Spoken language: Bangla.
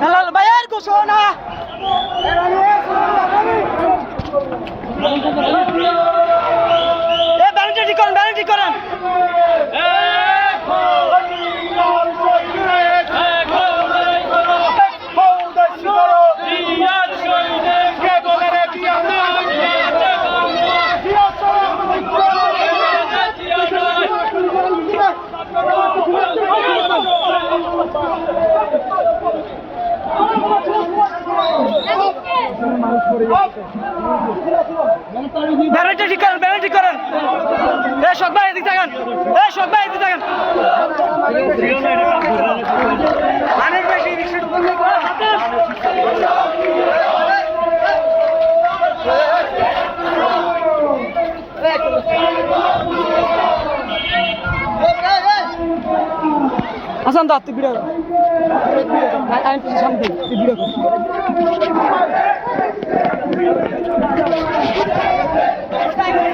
হেলাল ভাইয়ের ঘোষণা ব্যানারটি করেন ব্যানারটি করেন ব্যানারটি ঠিক করেন ব্যানারটি করেন শোক ভাই এদিকে থাকেন শোক ভাই এদিকে থাকেন অনেক বেশি হাসান দা তুই বিড়া আমি সামনে তুই বিড়া